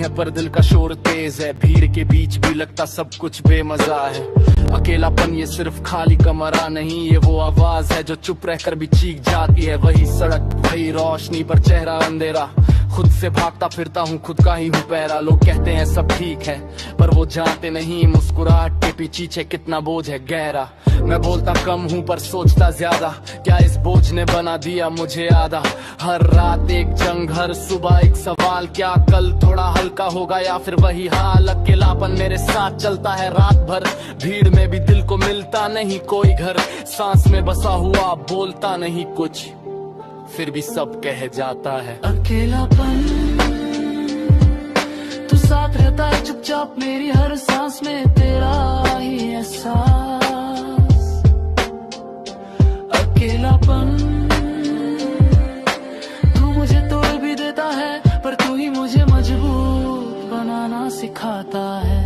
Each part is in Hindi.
है पर दिल का शोर तेज है, भीड़ के बीच भी लगता सब कुछ बेमजा है। अकेलापन ये सिर्फ खाली कमरा नहीं, ये वो आवाज है जो चुप रहकर भी चीख जाती है। वही सड़क, वही रोशनी पर चेहरा अंधेरा, खुद से भागता फिरता हूँ, खुद का ही हूँ पैरा। लोग कहते हैं सब ठीक है पर वो जानते नहीं मुस्कुराहट के पीछे कितना बोझ है गहरा। मैं बोलता कम हूँ पर सोचता ज्यादा, क्या इस बोझ ने बना दिया मुझे आधा। हर रात एक जंग, हर सुबह एक सवाल, क्या कल थोड़ा हल्का होगा या फिर वही हाल। अकेलापन मेरे साथ चलता है रात भर, भीड़ में भी दिल को मिलता नहीं कोई घर। सांस में बसा हुआ बोलता नहीं कुछ, फिर भी सब कह जाता है अकेलापन। तू साथ रहता है चुपचाप मेरी हर सांस में, तेरा ही एहसास। अकेलापन, तू मुझे तोड़ भी देता है पर तू ही मुझे मजबूत बनाना सिखाता है।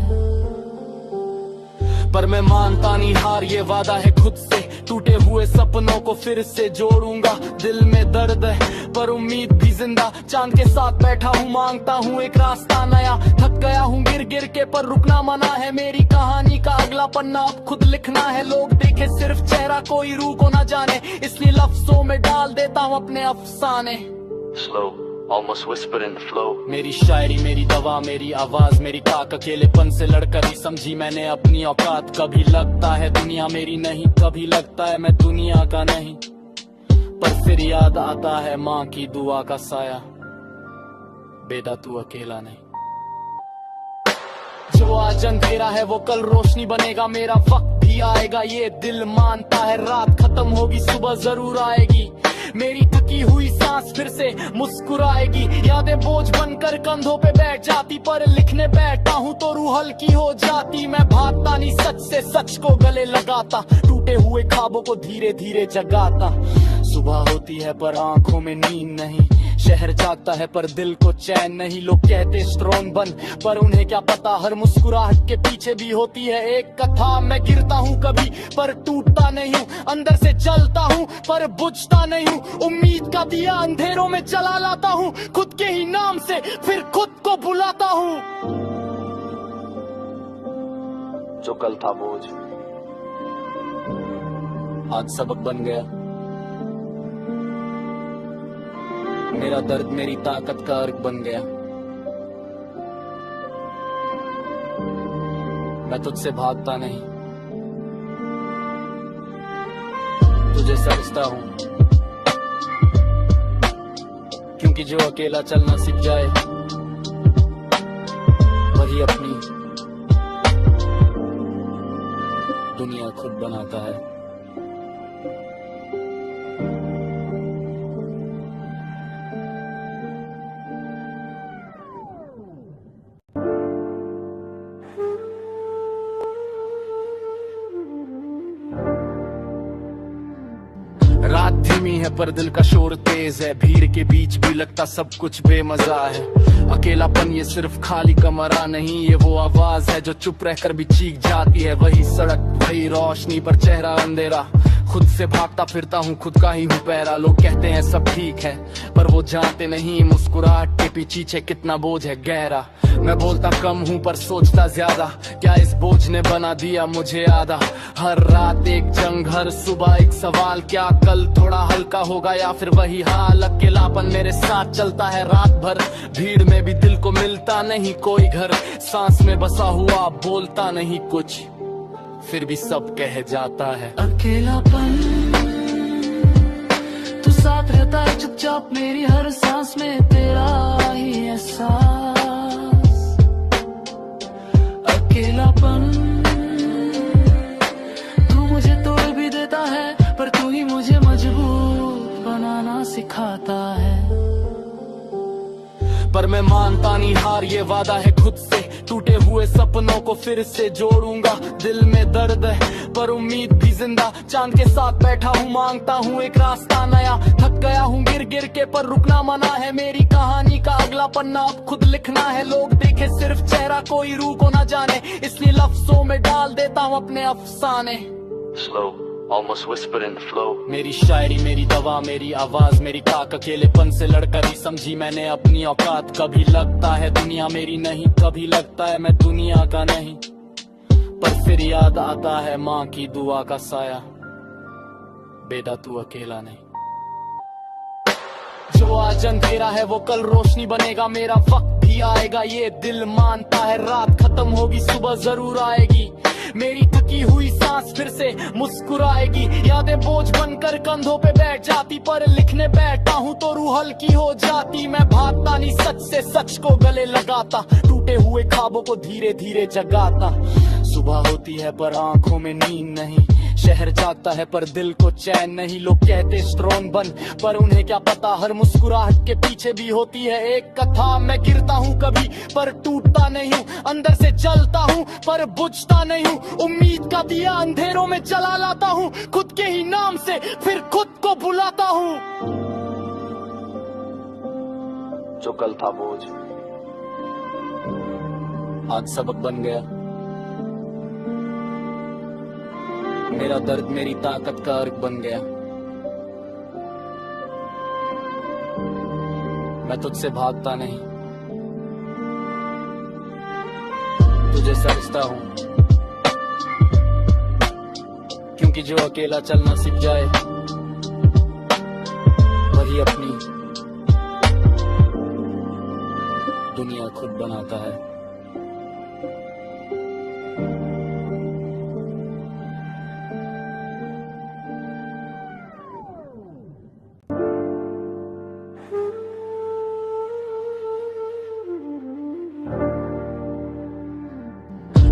पर मैं मानता नहीं हार, ये वादा है खुद से, टूटे हुए सपनों को फिर से जोड़ूंगा। दिल में दर्द है पर उम्मीद भी जिंदा, चांद के साथ बैठा हूँ मांगता हूँ एक रास्ता नया। थक गया हूँ गिर गिर के पर रुकना मना है, मेरी कहानी का अगला पन्ना अब खुद लिखना है। लोग देखे सिर्फ चेहरा, कोई रूह को न जाने, इसलिए लफ्जों में डाल देता हूँ अपने अफसाने। Slow, almost whispered in the flow. मेरी शायरी, मेरी दवा, मेरी आवाज, मेरी ताक, अकेलेपन से लड़कर ही समझी मैंने अपनी औकात। कभी लगता है दुनिया मेरी नहीं, कभी लगता है मैं दुनिया का नहीं, पर फिर याद आता है माँ की दुआ का साया, बेटा तू अकेला नहीं। जो आज अंधेरा है वो कल रोशनी बनेगा, मेरा वक्त भी आएगा ये दिल मानता है। रात खत्म होगी सुबह जरूर आएगी, मेरी थकी हुई सांस फिर से मुस्कुराएगी। यादें बोझ बनकर कंधों पे बैठ जाती, पर लिखने बैठता हूँ तो रूह हल्की हो जाती। मैं भागता नहीं सच से, सच को गले लगाता, टूटे हुए ख्वाबों को धीरे धीरे जगाता। सुबह होती है पर आंखों में नींद नहीं, शहर जागता है पर दिल को चैन नहीं। लोग कहते स्ट्रॉन्ग बन, पर उन्हें क्या पता हर मुस्कुराहट के पीछे भी होती है एक कथा। मैं गिरता हूँ कभी पर टूटता नहीं हूँ, अंदर से जलता हूँ पर बुझता नहीं हूँ। उम्मीद का दिया अंधेरों में जला लाता हूँ, खुद के ही नाम से फिर खुद को बुलाता हूँ। जो कल था बोझ आज सबक बन गया, मेरा दर्द मेरी ताकत का अर्क बन गया। मैं तुझसे भागता नहीं, तुझे समझता हूँ, क्योंकि जो अकेला चलना सीख जाए वही अपनी दुनिया खुद बनाता है। रात धीमी है पर दिल का शोर तेज है, भीड़ के बीच भी लगता सब कुछ बेमजा है। अकेलापन ये सिर्फ खाली कमरा नहीं, ये वो आवाज है जो चुप रहकर भी चीख जाती है। वही सड़क, वही रोशनी पर चेहरा अंधेरा, खुद से भागता फिरता हूँ, खुद का ही हूँ पैरा। लोग कहते हैं सब ठीक है पर वो जानते नहीं मुस्कुराहट के पीछे कितना बोझ है गहरा। मैं बोलता कम हूँ पर सोचता ज्यादा, क्या इस बोझ ने बना दिया मुझे आधा। हर रात एक जंग, हर सुबह एक सवाल, क्या कल थोड़ा हल्का होगा या फिर वही हाल। अकेलापन मेरे साथ चलता है रात भर, भीड़ में भी दिल को मिलता नहीं कोई घर। सांस में बसा हुआ बोलता नहीं कुछ, फिर भी सब कह जाता है अकेलापन। तू साथ रहता है चुपचाप मेरी हर सांस में, तेरा ही एहसास। अकेलापन, तू मुझे तोड़ भी देता है पर तू ही मुझे मजबूत बनाना सिखाता है। पर मैं मानता नहीं हार, ये वादा है खुद से, टूटे हुए सपनों को फिर से जोड़ूंगा। दिल में दर्द है पर उम्मीद भी जिंदा, चांद के साथ बैठा हूँ मांगता हूँ एक रास्ता नया। थक गया हूँ गिर गिर के पर रुकना मना है, मेरी कहानी का अगला पन्ना अब खुद लिखना है। लोग देखे सिर्फ चेहरा, कोई रूह को न जाने, इसलिए लफ्जों में डाल देता हूँ अपने अफसाने। Slow, almost whispered in flow. मेरी शायरी मेरी दवा मेरी आवाज मेरी ताक अकेलेपन से लड़कर ही समझी मैंने अपनी औकात। कभी लगता है दुनिया मेरी नहीं, कभी लगता है मैं दुनिया का नहीं, पर फिर याद आता है माँ की दुआ का साया, बेटा तू अकेला नहीं। जो आज अंधेरा है वो कल रोशनी बनेगा, मेरा वक्त भी आएगा ये दिल मानता है। रात खत्म होगी सुबह जरूर आएगी, मेरी थकी हुई सांस फिर से मुस्कुराएगी। यादें बोझ बनकर कंधों पे बैठ जाती, पर लिखने बैठता हूँ तो रूह हल्की हो जाती। मैं भागता नहीं सच से, सच को गले लगाता, टूटे हुए ख्वाबों को धीरे धीरे जगाता। सुबह होती है पर आंखों में नींद नहीं, शहर जागता है पर दिल को चैन नहीं। लोग कहते स्ट्रॉन्ग बन, पर उन्हें क्या पता हर मुस्कुराहट के पीछे भी होती है एक कथा। मैं गिरता हूँ कभी पर टूटता नहीं हूँ, अंदर से जलता हूँ पर बुझता नहीं हूँ। उम्मीद का दिया अंधेरों में जला लाता हूँ, खुद के ही नाम से फिर खुद को बुलाता हूँ। जो कल था बोझ आज सबक बन गया, मेरा दर्द मेरी ताकत का अर्क बन गया। मैं तुझसे भागता नहीं, तुझे समझता हूँ, क्योंकि जो अकेला चलना सीख जाए वही अपनी दुनिया खुद बनाता है।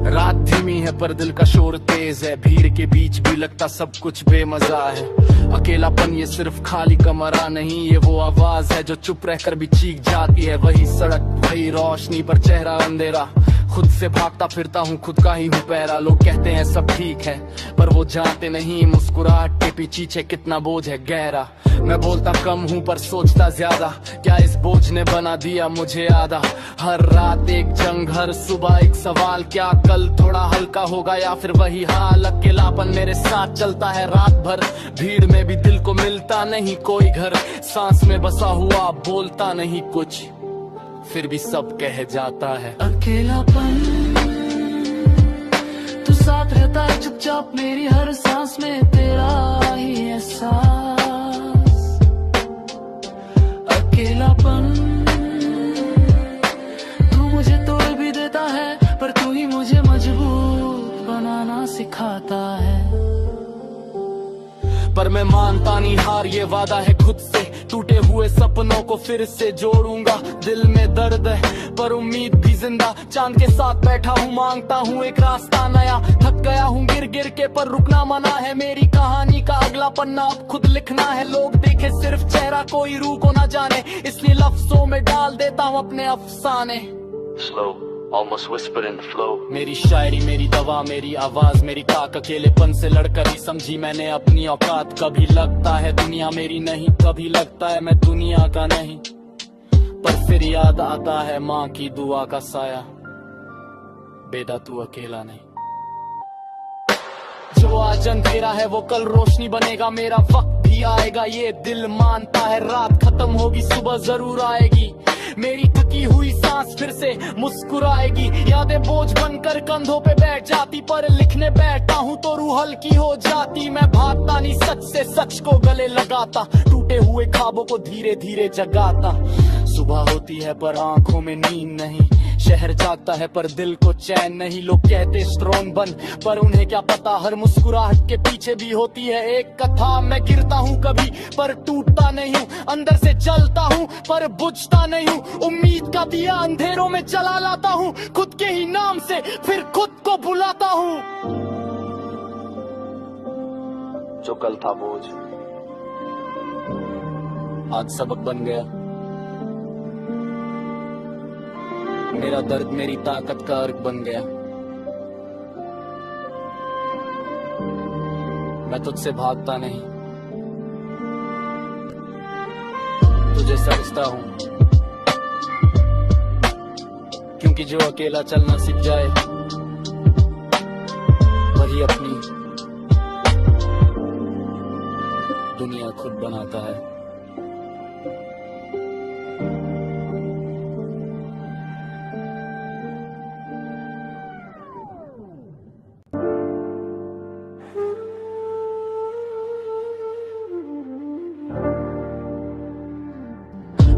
रात धीमी है पर दिल का शोर तेज है, भीड़ के बीच भी लगता सब कुछ बेमजा है। अकेलापन ये सिर्फ खाली कमरा नहीं, ये वो आवाज है जो चुप रहकर भी चीख जाती है। वही सड़क वही रोशनी पर चेहरा अंधेरा, खुद से भागता फिरता हूँ खुद का ही हूँ पैरा। लोग कहते हैं सब ठीक है पर वो जानते नहीं मुस्कुराहट के पीछे कितना बोझ है गहरा। मैं बोलता कम हूँ पर सोचता ज्यादा, क्या इस बोझ ने बना दिया मुझे आधा। हर रात एक जंग, हर सुबह एक सवाल, क्या कल थोड़ा हल्का होगा या फिर वही हाल। अकेलापन मेरे साथ चलता है रात भर, भीड़ में भी दिल को मिलता नहीं कोई घर। सांस में बसा हुआ बोलता नहीं कुछ, फिर भी सब कह जाता है अकेलापन। तू साथ रहता है चुपचाप मेरी हर सांस में, तेरा ही एहसास। अकेलापन तू मुझे तोड़ भी देता है, पर तू ही मुझे मजबूत बनाना सिखाता है। पर मैं मानता नहीं हार, ये वादा है खुद से, टूटे हुए सपनों को फिर से जोड़ूंगा। दिल में दर्द है पर उम्मीद भी जिंदा, चांद के साथ बैठा हूँ मांगता हूँ एक रास्ता नया। थक गया हूँ गिर गिर के पर रुकना मना है, मेरी कहानी का अगला पन्ना अब खुद लिखना है। लोग देखे सिर्फ चेहरा कोई रूह को न जाने, इसलिए लफ्जों में डाल देता हूँ अपने अफसाने। slow, almost whispered in flow. मेरी शायरी मेरी दवा मेरी आवाज मेरी ताक अकेलेपन से लड़कर ही समझी मैंने अपनी औकात। कभी लगता है दुनिया मेरी नहीं, कभी लगता है मैं दुनिया का नहीं, पर फिर याद आता है माँ की दुआ का साया, बेटा तू अकेला नहीं। जो आज अंधेरा है वो कल रोशनी बनेगा, मेरा वक्त भी आएगा ये दिल मानता है। रात खत्म होगी सुबह जरूर आएगी, मेरी थकी हुई सांस फिर से मुस्कुराएगी। यादें बोझ बनकर कंधों पे बैठ जाती, पर लिखने बैठता हूँ तो रूह हल्की हो जाती। मैं भागता नहीं सच से, सच को गले लगाता, टूटे हुए ख्वाबों को धीरे धीरे जगाता। सुबह होती है पर आंखों में नींद नहीं, शहर जागता है पर दिल को चैन नहीं। लोग कहते स्ट्रॉन्ग बन, पर उन्हें क्या पता हर मुस्कुराहट के पीछे भी होती है एक कथा। मैं गिरता हूँ कभी पर टूटता नहीं हूँ, अंदर से जलता हूँ पर बुझता नहीं हूँ। उम्मीद का दिया अंधेरों में जला लाता हूँ, खुद के ही नाम से फिर खुद को बुलाता हूँ। जो कल था बोझ आज सबक बन गया, मेरा दर्द मेरी ताकत का अर्क बन गया। मैं तुझसे भागता नहीं, तुझे समझता हूँ, क्योंकि जो अकेला चलना सीख जाए वही अपनी दुनिया खुद बनाता है।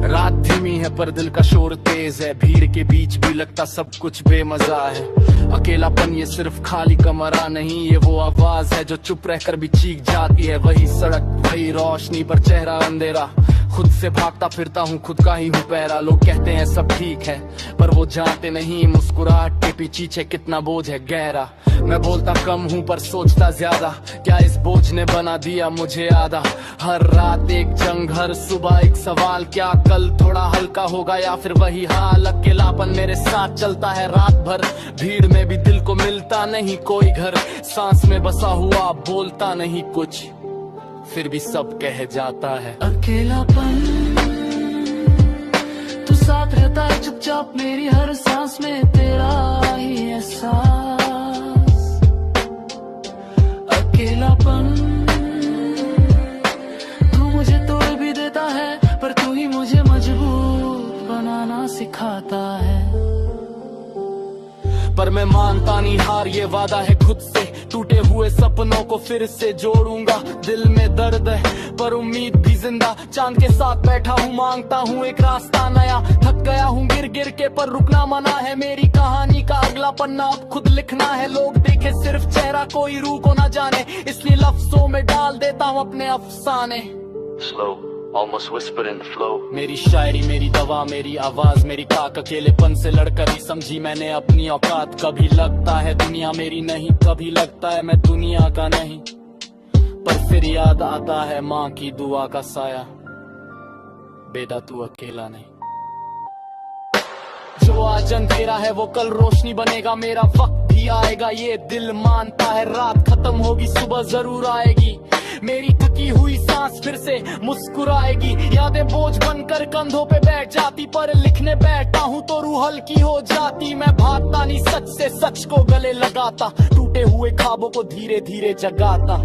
रात धीमी है पर दिल का शोर तेज है, भीड़ के बीच भी लगता सब कुछ बेमजा है। अकेलापन ये सिर्फ खाली कमरा नहीं, ये वो आवाज है जो चुप रहकर भी चीख जाती है। वही सड़क, वही रोशनी पर चेहरा अंधेरा, खुद से भागता फिरता हूँ, खुद का ही हूँ पैरा। लोग कहते हैं सब ठीक है पर वो जानते नहीं मुस्कुराहट के पीछे कितना बोझ है गहरा। मैं बोलता कम हूँ पर सोचता ज्यादा, क्या इस बोझ ने बना दिया मुझे आधा। हर रात एक जंग, हर सुबह एक सवाल, क्या कल थोड़ा हल्का होगा या फिर वही हाल। अकेलापन मेरे साथ चलता है रात भर, भीड़ में भी दिल को मिलता नहीं कोई घर। सांस में बसा हुआ बोलता नहीं कुछ, फिर भी सब कह जाता है। अकेलापन तू साथ रहता है चुपचाप मेरी हर सांस में, तेरा ही एहसास। अकेलापन तू मुझे तोड़ भी देता है पर तू ही मुझे मजबूत बनाना सिखाता है। पर मैं मानता नहीं हार, ये वादा है खुद से, टूटे हुए सपनों को फिर से जोड़ूंगा। दिल में दर्द है पर उम्मीद भी जिंदा, चांद के साथ बैठा हूँ मांगता हूँ एक रास्ता नया। थक गया हूँ गिर गिर के पर रुकना मना है, मेरी कहानी का अगला पन्ना अब खुद लिखना है। लोग देखे सिर्फ चेहरा, कोई रूह को न जाने, इसलिए लफ्जों में डाल देता हूँ अपने अफसाने। Slow, almost whispered in the flow. मेरी शायरी, मेरी दवा, मेरी आवाज, मेरी ताक, अकेलेपन से लड़कर ही समझी मैंने अपनी औकात। कभी लगता है दुनिया मेरी नहीं, कभी लगता है मैं दुनिया का नहीं, पर फिर याद आता है माँ की दुआ का साया, बेटा तू अकेला नहीं। जो आज अंधेरा है वो कल रोशनी बनेगा, मेरा वक्त भी आएगा ये दिल मानता है। रात खत्म होगी सुबह जरूर आएगी, मेरी थकी हुई सांस फिर से मुस्कुराएगी। यादें बोझ बनकर कंधों पे बैठ जाती, पर लिखने बैठता हूँ तो रूह हल्की हो जाती। मैं भागता नहीं सच से, सच को गले लगाता, टूटे हुए ख्वाबों को धीरे धीरे जगाता।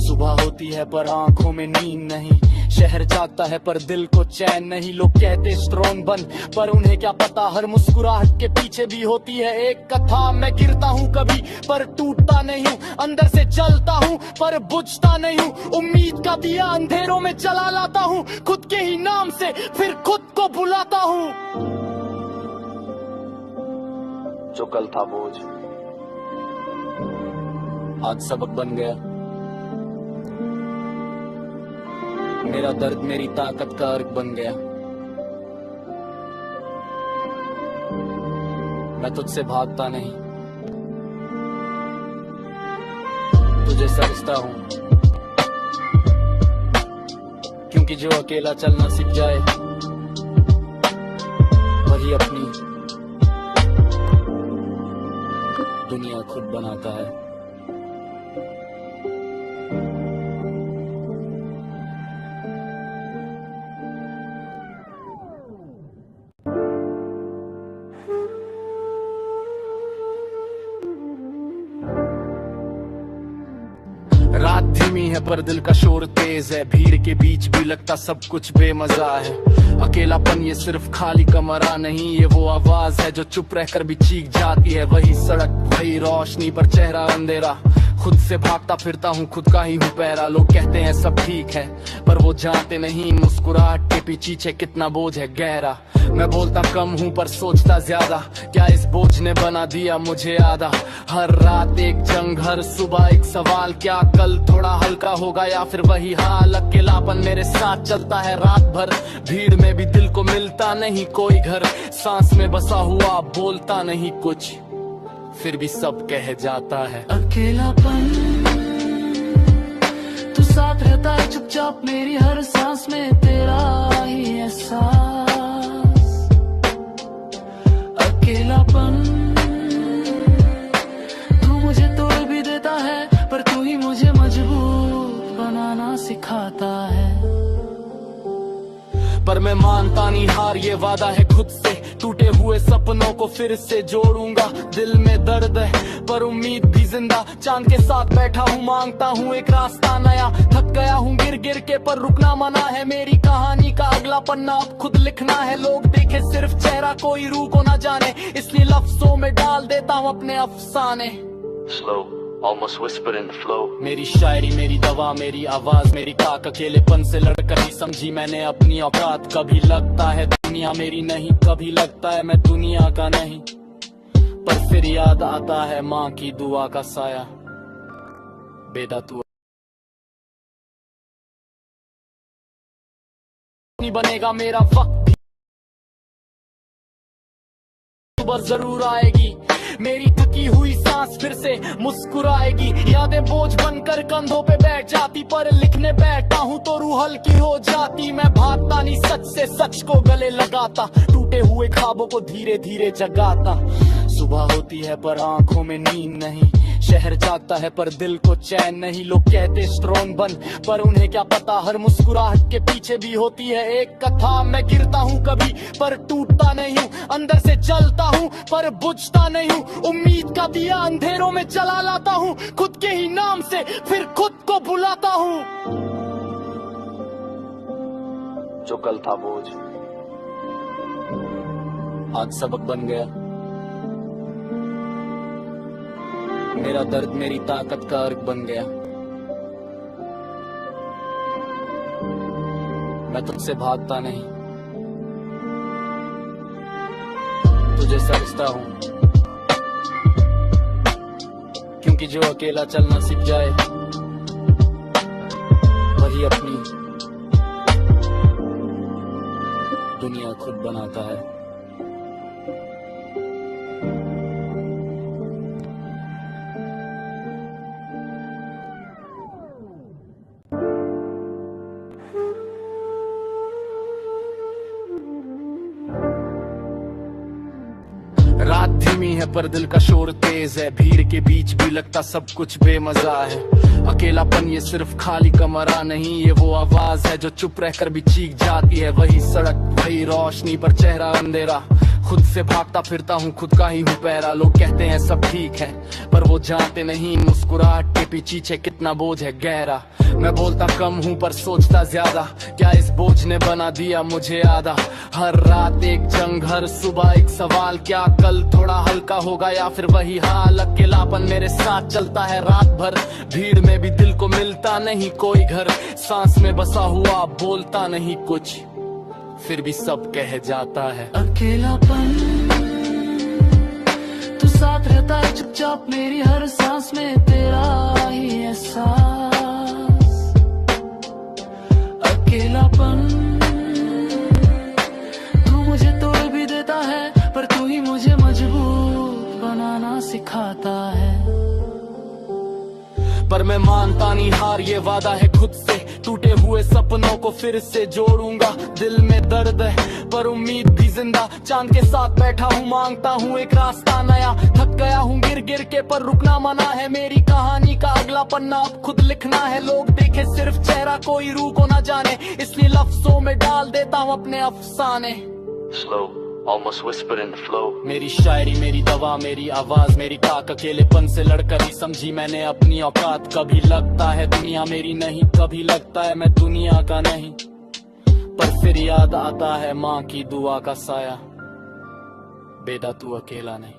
सुबह होती है पर आंखों में नींद नहीं, शहर जागता है पर दिल को चैन नहीं। लोग कहते स्ट्रॉन्ग बन, पर उन्हें क्या पता हर मुस्कुराहट के पीछे भी होती है एक कथा। मैं गिरता हूँ कभी पर टूटता नहीं हूँ, अंदर से जलता हूँ पर बुझता नहीं हूँ। उम्मीद का दिया अंधेरों में जला लाता हूँ, खुद के ही नाम से फिर खुद को बुलाता हूँ। जो कल था बोझ आज सबक बन गया, मेरा दर्द मेरी ताकत का अर्क बन गया। मैं तुझसे भागता नहीं, तुझे समझता हूँ, क्योंकि जो अकेला चलना सीख जाए वही अपनी दुनिया खुद बनाता है। रात धीमी है पर दिल का शोर तेज है, भीड़ के बीच भी लगता सब कुछ बेमजा है। अकेलापन ये सिर्फ खाली कमरा नहीं, ये वो आवाज है जो चुप रहकर भी चीख जाती है। वही सड़क, वही रोशनी पर चेहरा अंधेरा, खुद से भागता फिरता हूँ, खुद का ही हूँ पैरा। लोग कहते हैं सब ठीक है पर वो जानते नहीं मुस्कुराहट के पीछे कितना बोझ है गहरा। मैं बोलता कम हूँ पर सोचता ज्यादा, क्या इस बोझ ने बना दिया मुझे आधा। हर रात एक जंग, हर सुबह एक सवाल, क्या कल थोड़ा हल्का होगा या फिर वही हाल। अकेलापन मेरे साथ चलता है रात भर, भीड़ में भी दिल को मिलता नहीं कोई घर। सांस में बसा हुआ बोलता नहीं कुछ, फिर भी सब कह जाता है। अकेलापन तू साथ रहता है चुपचाप मेरी हर सांस में, तेरा ही एहसास। अकेलापन तू मुझे तोड़ भी देता है पर तू ही मुझे मजबूत बनाना सिखाता है। पर मैं मानता नहीं हार, ये वादा है खुद से। टूटे हुए सपनों को फिर से जोड़ूंगा। दिल में दर्द है पर उम्मीद भी जिंदा। चांद के साथ बैठा हूँ, मांगता हूँ एक रास्ता नया। थक गया हूँ गिर गिर के पर रुकना मना है। मेरी कहानी का अगला पन्ना अब खुद लिखना है। लोग देखे सिर्फ चेहरा, कोई रूह को ना जाने, इसलिए लफ्जों में डाल देता हूँ अपने अफसाने। Slow, almost whispered in the flow. मेरी शायरी, मेरी दवा, मेरी आवाज, मेरी ताक अकेलेपन से लड़कर ही समझी मैंने अपनी औकात। कभी लगता है दुनिया मेरी नहीं, कभी लगता है मैं दुनिया का नहीं, पर फिर याद आता है माँ की दुआ का साया। बेटा तू नहीं बनेगा, मेरा वक्त भी सुबह जरूर आएगी। मेरी थकी हुई सांस फिर से मुस्कुराएगी। यादें बोझ बनकर कंधों पे बैठ जाती, पर लिखने बैठता हूँ तो रूह हल्की हो जाती। मैं भागता नहीं सच से, सच को गले लगाता, टूटे हुए ख्वाबों को धीरे धीरे जगाता। सुबह होती है पर आंखों में नींद नहीं, शहर जागता है पर दिल को चैन नहीं। लोग कहते स्ट्रॉन्ग बन, पर उन्हें क्या पता हर मुस्कुराहट के पीछे भी होती है एक कथा। मैं गिरता हूँ कभी पर टूटता नहीं हूँ, अंदर से जलता हूँ पर बुझता नहीं हूँ। उम्मीद का दिया अंधेरों में जला लाता हूँ, खुद के ही नाम से फिर खुद को बुलाता हूँ। जो कल था बोझ आज सबक बन गया। मेरा दर्द मेरी ताकत का अर्क बन गया। मैं तुझसे भागता नहीं, तुझे समझता हूँ, क्योंकि जो अकेला चलना सीख जाए वही अपनी दुनिया खुद बनाता है। रात धीमी है पर दिल का शोर तेज है। भीड़ के बीच भी लगता सब कुछ बेमजा है। अकेलापन ये सिर्फ खाली कमरा नहीं, ये वो आवाज है जो चुप रहकर भी चीख जाती है। वही सड़क, वही रोशनी पर चेहरा अंधेरा। खुद से भागता फिरता हूँ, खुद का ही हूँ पैरा। लोग कहते हैं सब ठीक है, पर वो जानते नहीं मुस्कुराहट के पीछे कितना बोझ है गहरा। मैं बोलता कम हूँ पर सोचता ज्यादा, क्या इस बोझ ने बना दिया मुझे आधा। हर रात एक जंग, हर सुबह एक सवाल, क्या कल थोड़ा हल्का होगा या फिर वही हाल। अकेलापन मेरे साथ चलता है रात भर, भीड़ में भी दिल को मिलता नहीं कोई घर। सांस में बसा हुआ बोलता नहीं कुछ, फिर भी सब कह जाता है। अकेलापन तू साथ रहता है चुपचाप मेरी हर सांस में, तेरा ही एहसास। अकेलापन तू मुझे तोड़ भी देता है, पर तू ही मुझे मजबूत बनाना सिखाता है। पर मैं मानता नहीं हार, ये वादा है खुद से। टूटे हुए सपनों को फिर से जोड़ूंगा। दिल में दर्द है पर उम्मीद भी जिंदा। चांद के साथ बैठा हूँ, मांगता हूँ एक रास्ता नया। थक गया हूँ गिर गिर के पर रुकना मना है। मेरी कहानी का अगला पन्ना अब खुद लिखना है। लोग देखे सिर्फ चेहरा, कोई रूह को ना जाने, इसलिए लफ्जों में डाल देता हूँ अपने अफसाने। Slow, almost whispered in the flow. मेरी शायरी, मेरी दवा, मेरी आवाज, मेरी ताक अकेलेपन से लड़कर ही समझी मैंने अपनी औकात। कभी लगता है दुनिया मेरी नहीं, कभी लगता है मैं दुनिया का नहीं, पर फिर याद आता है माँ की दुआ का साया। बेटा तू अकेला नहीं।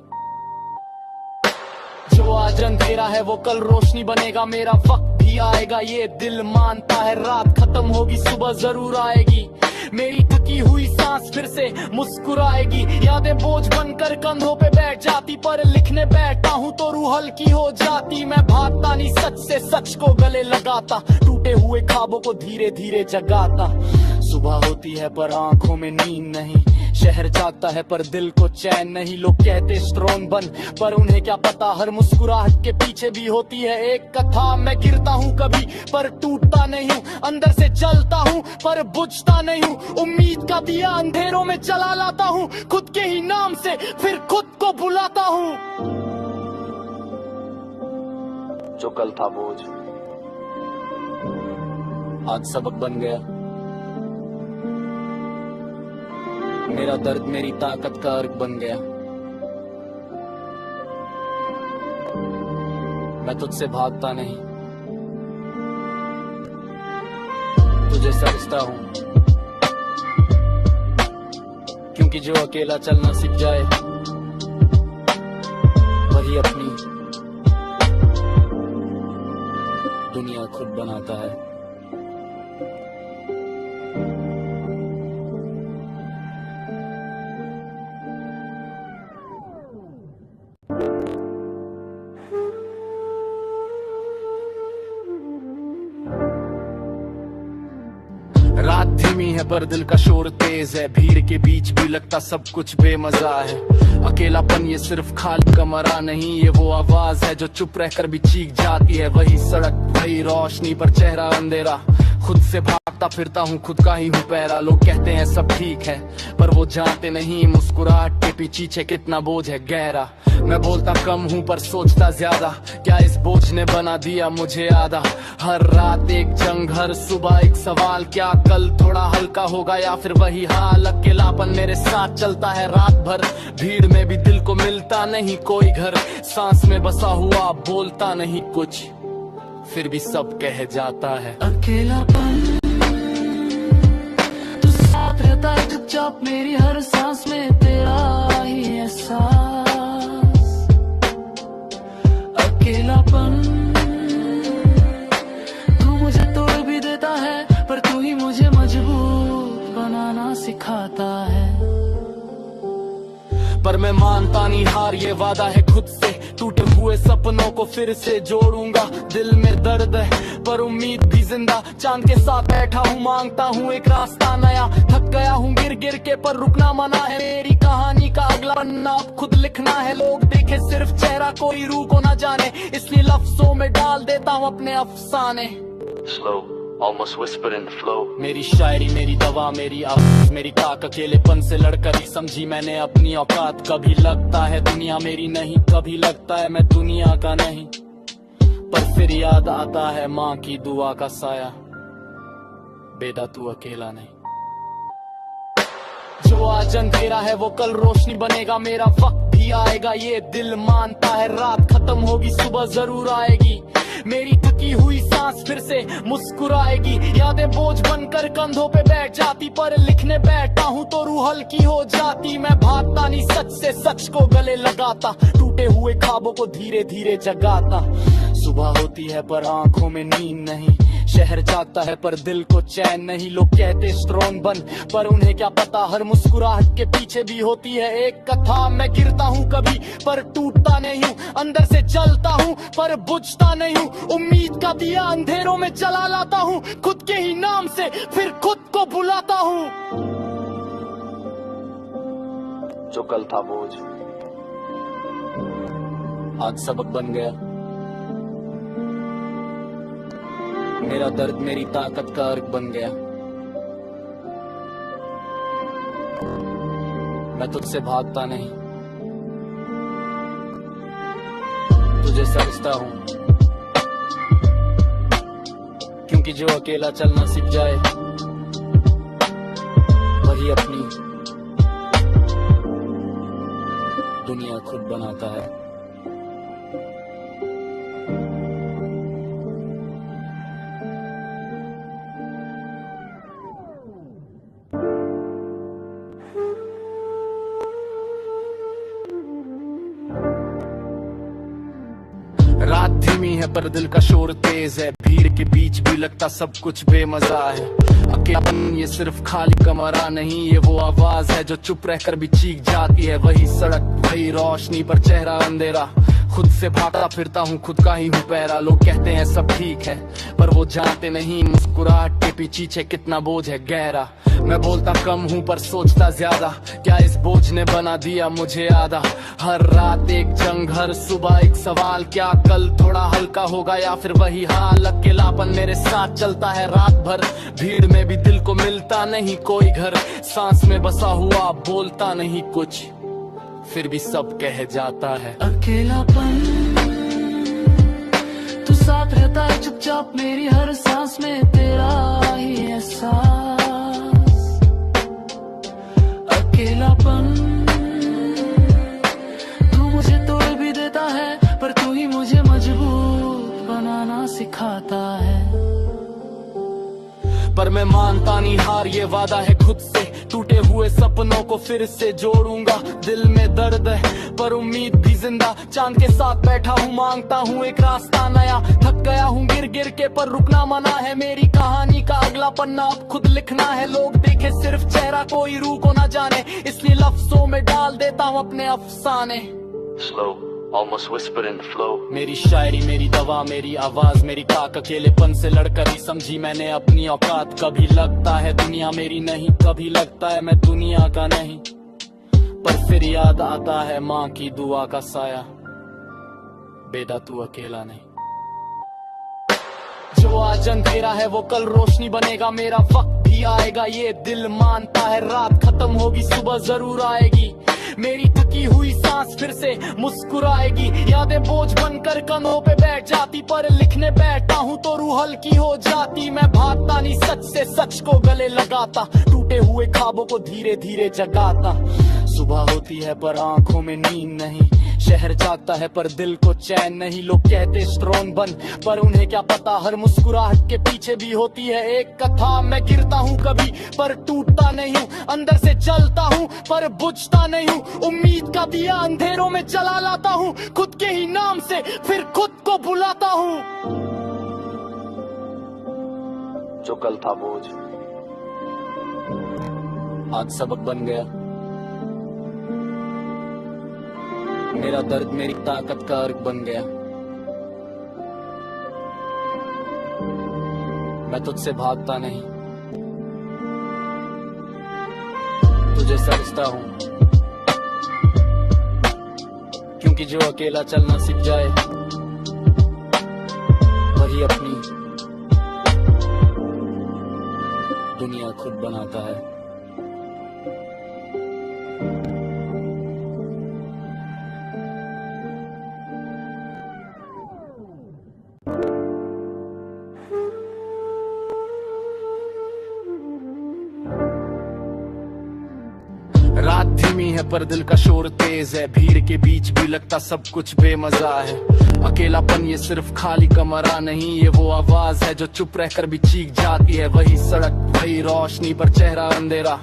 जो आज अंधेरा है वो कल रोशनी बनेगा। मेरा वक्त भी आएगा, ये दिल मानता है। रात खत्म होगी, सुबह जरूर आएगी। मेरी थकी हुई सांस फिर से मुस्कुराएगी। यादें बोझ बनकर कंधों पे बैठ जाती, पर लिखने बैठता हूँ तो रूह हल्की हो जाती। मैं भागता नहीं सच से, सच को गले लगाता, टूटे हुए ख्वाबों को धीरे धीरे जगाता। सुबह होती है पर आंखों में नींद नहीं, शहर जागता है पर दिल को चैन नहीं। लोग कहते स्ट्रॉन्ग बन, पर उन्हें क्या पता हर मुस्कुराहट के पीछे भी होती है एक कथा। मैं गिरता हूँ कभी पर टूटता नहीं हूँ, अंदर से जलता हूँ पर बुझता नहीं हूँ। उम्मीद का दिया अंधेरों में जला लाता हूँ, खुद के ही नाम से फिर खुद को बुलाता हूँ। जो कल था बोझ आज सबक बन गया। मेरा दर्द मेरी ताकत का अर्क बन गया। मैं तुझसे भागता नहीं, तुझे समझता हूं, क्योंकि जो अकेला चलना सीख जाए वही अपनी दुनिया खुद बनाता है। रात धीमी है पर दिल का शोर तेज है, भीड़ के बीच भी लगता सब कुछ बेमजा है। अकेलापन ये सिर्फ खाली कमरा नहीं, ये वो आवाज है जो चुप रहकर भी चीख जाती है। वही सड़क वही रोशनी पर चेहरा अंधेरा, खुद से भागता फिरता हूँ, खुद का ही हूँ पैरा। लोग कहते हैं सब ठीक है पर वो जानते नहीं मुस्कुराहट के पीछे कितना बोझ है गहरा। मैं बोलता कम हूँ पर सोचता ज्यादा, क्या इस बोझ ने बना दिया मुझे आधा। हर रात एक जंग, हर सुबह एक सवाल, क्या कल थोड़ा हल्का होगा या फिर वही हाल। अकेलापन मेरे साथ चलता है रात भर, भीड़ में भी दिल को मिलता नहीं कोई घर। सांस में बसा हुआ बोलता नहीं कुछ, फिर भी सब कह जाता है। अकेलापन तू साथ रहता है चुपचाप मेरी हर सांस में, तेरा ही एहसास। अकेलापन तू मुझे तोड़ भी देता है पर तू ही मुझे मजबूत बनाना सिखाता है। पर मैं मानता नहीं हार, ये वादा है खुद से, टूटे हुए सपनों को फिर से जोड़ूंगा। दिल में दर्द है पर उम्मीद भी जिंदा, चांद के साथ बैठा हूँ मांगता हूँ एक रास्ता नया। थक गया हूँ गिर गिर के पर रुकना मना है, मेरी कहानी का अगला पन्ना अब खुद लिखना है। लोग देखे सिर्फ चेहरा कोई रूह को न जाने, इसलिए लफ्जों में डाल देता हूँ अपने अफसाने। Slow, almost whisper in the flow. मेरी शायरी मेरी दवा मेरी आवाज़, मेरी ताक अकेलेपन से लड़कर ही समझी मैंने अपनी औकात। कभी लगता है दुनिया मेरी नहीं, कभी लगता है मैं दुनिया का नहीं, पर फिर याद आता है माँ की दुआ का साया, बेटा तू अकेला नहीं। जो आज अंधेरा है वो कल रोशनी बनेगा, मेरा वक्त भी आएगा ये दिल मानता है। रात खत्म होगी सुबह जरूर आएगी, मेरी थकी हुई सांस फिर से मुस्कुराएगी। यादें बोझ बनकर कंधों पे बैठ जाती, पर लिखने बैठता हूँ तो रूह हल्की हो जाती। मैं भागता नहीं सच से, सच को गले लगाता, टूटे हुए ख्वाबों को धीरे धीरे जगाता। सुबह होती है पर आंखों में नींद नहीं, शहर जागता है पर दिल को चैन नहीं। लोग कहते स्ट्रॉन्ग बन, पर उन्हें क्या पता हर मुस्कुराहट के पीछे भी होती है एक कथा। मैं गिरता हूँ कभी पर टूटता नहीं हूँ, अंदर से जलता हूँ पर बुझता नहीं हूँ। उम्मीद का दिया अंधेरों में जला लाता हूँ, खुद के ही नाम से फिर खुद को बुलाता हूँ। जो कल था बोझ आज सबक बन गया। मेरा दर्द मेरी ताकत का अर्क बन गया। मैं तुझसे भागता नहीं, तुझे समझता हूं, क्योंकि जो अकेला चलना सीख जाए वही अपनी दुनिया खुद बनाता है। रात धीमी है पर दिल का शोर तेज है, भीड़ के बीच भी लगता सब कुछ बेमजा है। अकेलापन ये सिर्फ खाली कमरा नहीं, ये वो आवाज है जो चुप रहकर भी चीख जाती है। वही सड़क वही रोशनी पर चेहरा अंधेरा, खुद से भागता फिरता हूँ, खुद का ही हूँ पैरा। लोग कहते हैं सब ठीक है पर वो जानते नहीं मुस्कुराहट के पीछे कितना बोझ है गहरा। मैं बोलता कम हूँ पर सोचता ज्यादा, क्या इस बोझ ने बना दिया मुझे आधा। हर रात एक जंग, हर सुबह एक सवाल, क्या कल थोड़ा हल्का होगा या फिर वही हाल। अकेलापन मेरे साथ चलता है रात भर, भीड़ में भी दिल को मिलता नहीं कोई घर। सांस में बसा हुआ बोलता नहीं कुछ, फिर भी सब कह जाता है। अकेलापन तू साथ रहता है चुपचाप मेरी हर सांस में, तेरा ही एहसास। मानता नहीं हार, ये वादा है खुद से, टूटे हुए सपनों को फिर से जोड़ूंगा। दिल में दर्द है पर उम्मीद भी जिंदा, चांद के साथ बैठा हूँ, मांगता हूँ एक रास्ता नया। थक गया हूँ गिर गिर के पर रुकना मना है, मेरी कहानी का अगला पन्ना अब खुद लिखना है। लोग देखे सिर्फ चेहरा, कोई रूह को ना जाने, इसलिए लफ्जों में डाल देता हूँ अपने अफसाने। Slow, almost whispered in the flow. मेरी शायरी मेरी दवा, मेरी आवाज मेरी ताक, अकेलेपन से लड़कर ही समझी मैंने अपनी औकात। कभी लगता है दुनिया मेरी नहीं, कभी लगता है मैं दुनिया का नहीं, पर फिर याद आता है माँ की दुआ का साया, बेटा तू अकेला नहीं। जो आज अंधेरा है वो कल रोशनी बनेगा, मेरा वक्त भी आएगा ये दिल मानता है। रात खत्म होगी सुबह जरूर आएगी, मेरी थकी हुई सांस फिर से मुस्कुराएगी। यादें बोझ बनकर कंधों पे बैठ जाती, पर लिखने बैठता हूँ तो रूह हल्की हो जाती। मैं भागता नहीं सच से, सच को गले लगाता, टूटे हुए ख्वाबों को धीरे धीरे जगाता। सुबह होती है पर आंखों में नींद नहीं, शहर जागता है पर दिल को चैन नहीं। लोग कहते स्ट्रॉन्ग बन, पर उन्हें क्या पता हर मुस्कुराहट के पीछे भी होती है एक कथा। मैं गिरता हूँ कभी पर टूटता नहीं हूँ, अंदर से जलता हूँ पर बुझता नहीं हूँ। उम्मीद का दिया अंधेरों में जला लाता हूँ, खुद के ही नाम से फिर खुद को बुलाता हूँ। जो कल था बोझ आज सबक बन गया, मेरा दर्द मेरी ताकत का अर्क बन गया। मैं तुझसे भागता नहीं, तुझे समझता हूँ, क्योंकि जो अकेला चलना सीख जाए वही अपनी दुनिया खुद बनाता है। रात धीमी है पर दिल का शोर तेज है, भीड़ के बीच भी लगता सब कुछ बेमजा है। अकेलापन ये सिर्फ खाली कमरा नहीं, ये वो आवाज है जो चुप रहकर भी चीख जाती है। वही सड़क वही रोशनी पर चेहरा अंधेरा,